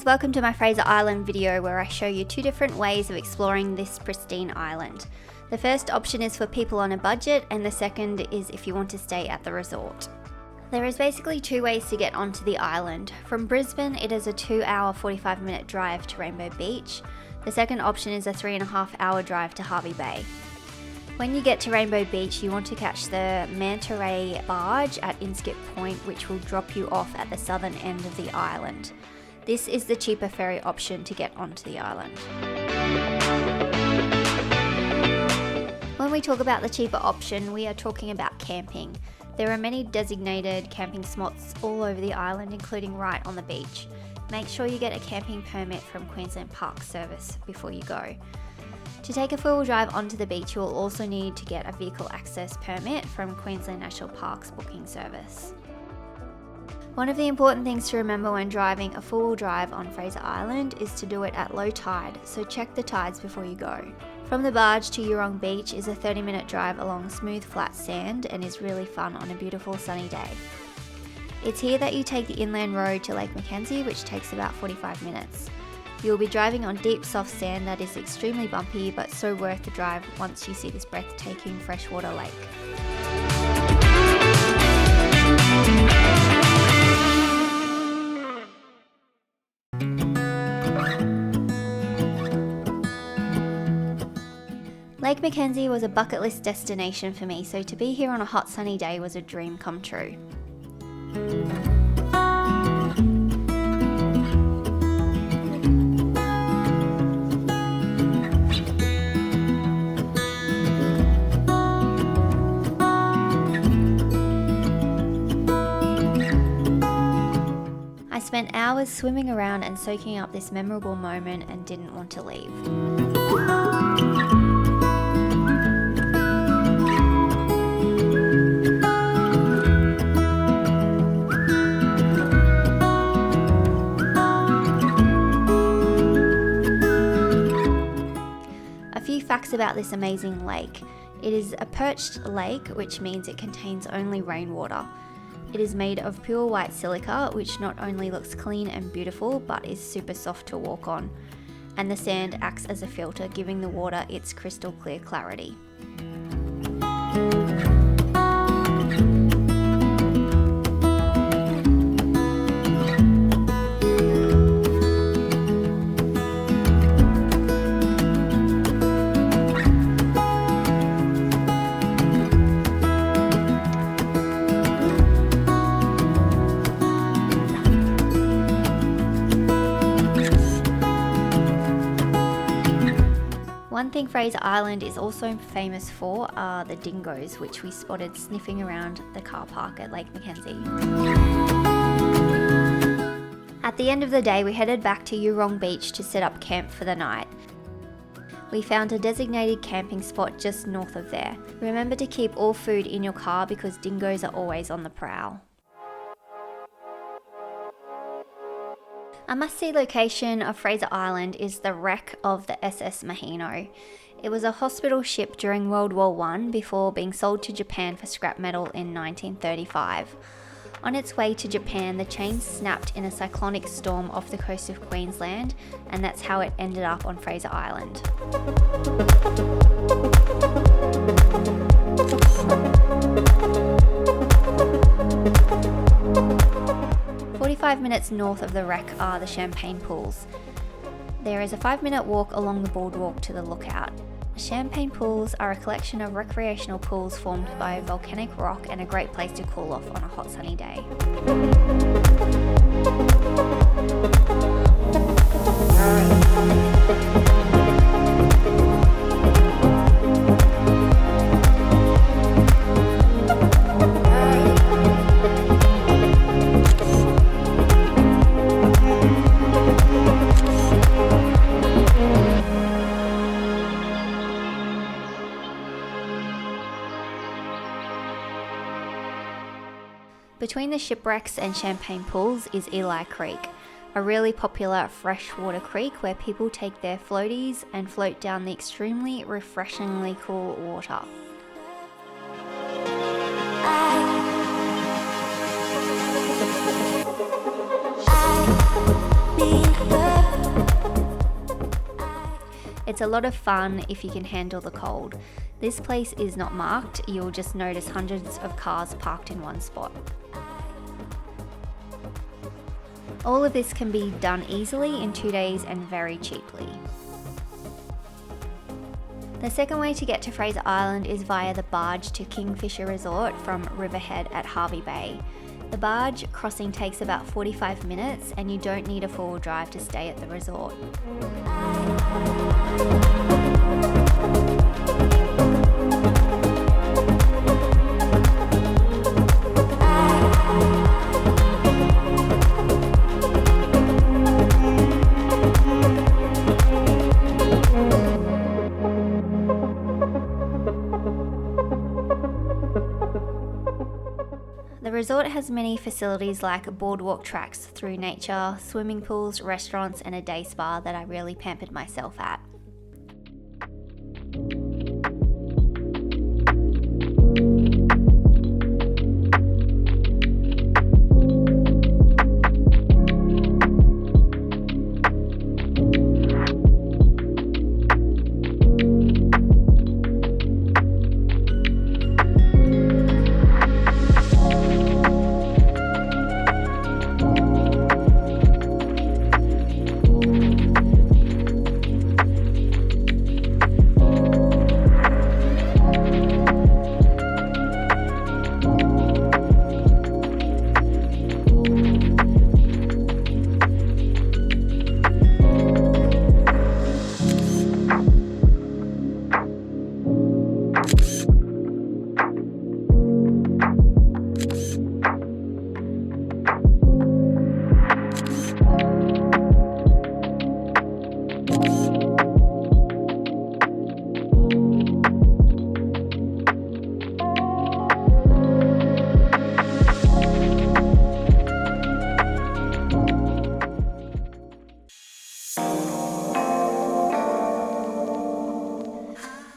welcome to my Fraser Island video where I show you two different ways of exploring this pristine island. The first option is for people on a budget and the second is if you want to stay at the resort. There is basically two ways to get onto the island. From Brisbane it is a 2-hour 45-minute drive to Rainbow Beach. The second option is a 3.5-hour drive to Hervey Bay. When you get to Rainbow Beach, you want to catch the Manta Ray barge at Inskip Point, which will drop you off at the southern end of the island. This is the cheaper ferry option to get onto the island. When we talk about the cheaper option, we are talking about camping. There are many designated camping spots all over the island, including right on the beach. Make sure you get a camping permit from Queensland Park Service before you go. To take a four-wheel drive onto the beach, you will also need to get a vehicle access permit from Queensland National Parks booking service. One of the important things to remember when driving a four-wheel drive on Fraser Island is to do it at low tide, so check the tides before you go. From the barge to Eurong Beach is a 30-minute drive along smooth flat sand and is really fun on a beautiful sunny day. It's here that you take the inland road to Lake Mackenzie, which takes about 45 minutes. You'll be driving on deep soft sand that is extremely bumpy but so worth the drive once you see this breathtaking freshwater lake. Lake Mackenzie was a bucket list destination for me, so to be here on a hot sunny day was a dream come true. I spent hours swimming around and soaking up this memorable moment and didn't want to leave. A few facts about this amazing lake. It is a perched lake, which means it contains only rainwater. It is made of pure white silica, which not only looks clean and beautiful, but is super soft to walk on. And the sand acts as a filter, giving the water its crystal clear clarity. One thing Fraser Island is also famous for are the dingoes, which we spotted sniffing around the car park at Lake Mackenzie. At the end of the day, we headed back to Eurong Beach to set up camp for the night. We found a designated camping spot just north of there. Remember to keep all food in your car because dingoes are always on the prowl. A must-see location of Fraser Island is the wreck of the SS Mahino. It was a hospital ship during World War I before being sold to Japan for scrap metal in 1935. On its way to Japan, the chain snapped in a cyclonic storm off the coast of Queensland, and that's how it ended up on Fraser Island. 45 minutes north of the wreck are the Champagne Pools. There is a 5-minute walk along the boardwalk to the lookout. Champagne Pools are a collection of recreational pools formed by volcanic rock and a great place to cool off on a hot sunny day. Between the shipwrecks and Champagne Pools is Eli Creek, a really popular freshwater creek where people take their floaties and float down the extremely refreshingly cool water. I It's a lot of fun if you can handle the cold. This place is not marked, you'll just notice hundreds of cars parked in one spot. All of this can be done easily in 2 days and very cheaply. The second way to get to Fraser Island is via the barge to Kingfisher Resort from Riverhead at Hervey Bay. The barge crossing takes about 45 minutes and you don't need a four-wheel drive to stay at the resort. The resort has many facilities like boardwalk tracks through nature, swimming pools, restaurants, and a day spa that I really pampered myself at.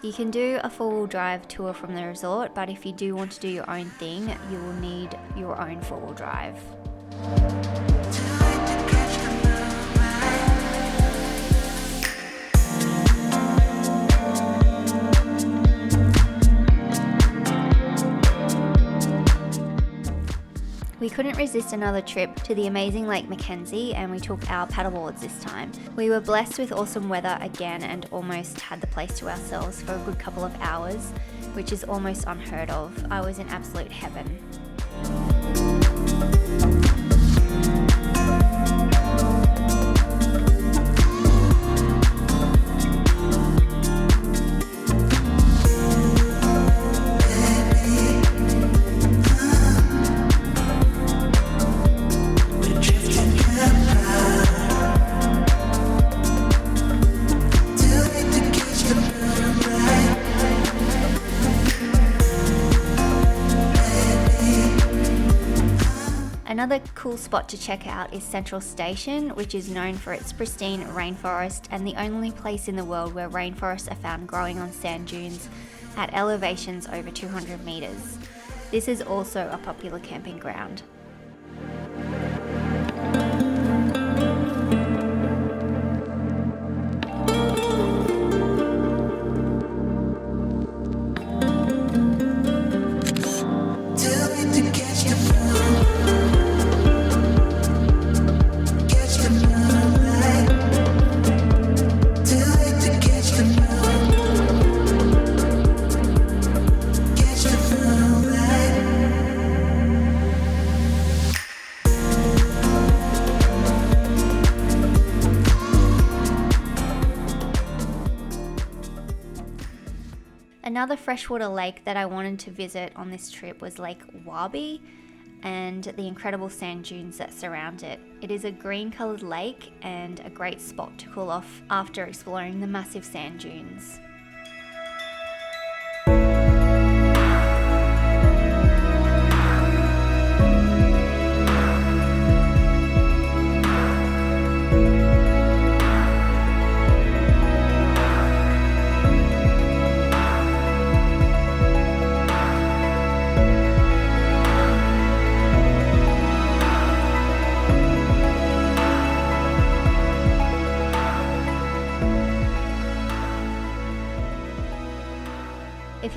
You can do a four-wheel drive tour from the resort, but if you do want to do your own thing, you will need your own four-wheel drive. We couldn't resist another trip to the amazing Lake Mackenzie, and we took our paddleboards this time. We were blessed with awesome weather again and almost had the place to ourselves for a good couple of hours, which is almost unheard of. I was in absolute heaven. Another cool spot to check out is Central Station, which is known for its pristine rainforest and the only place in the world where rainforests are found growing on sand dunes at elevations over 200 meters. This is also a popular camping ground. Another freshwater lake that I wanted to visit on this trip was Lake Wabi and the incredible sand dunes that surround it. It is a green coloured lake and a great spot to cool off after exploring the massive sand dunes.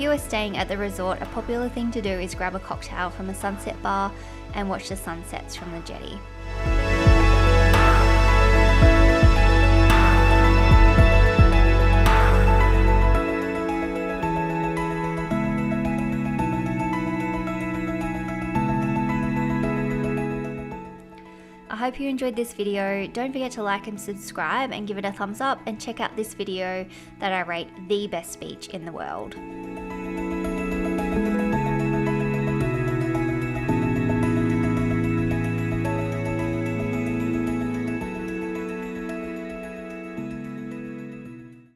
you are staying at the resort, a popular thing to do is grab a cocktail from a sunset bar and watch the sunsets from the jetty. I hope you enjoyed this video. Don't forget to like and subscribe and give it a thumbs up, and check out this video that I rate the best beach in the world.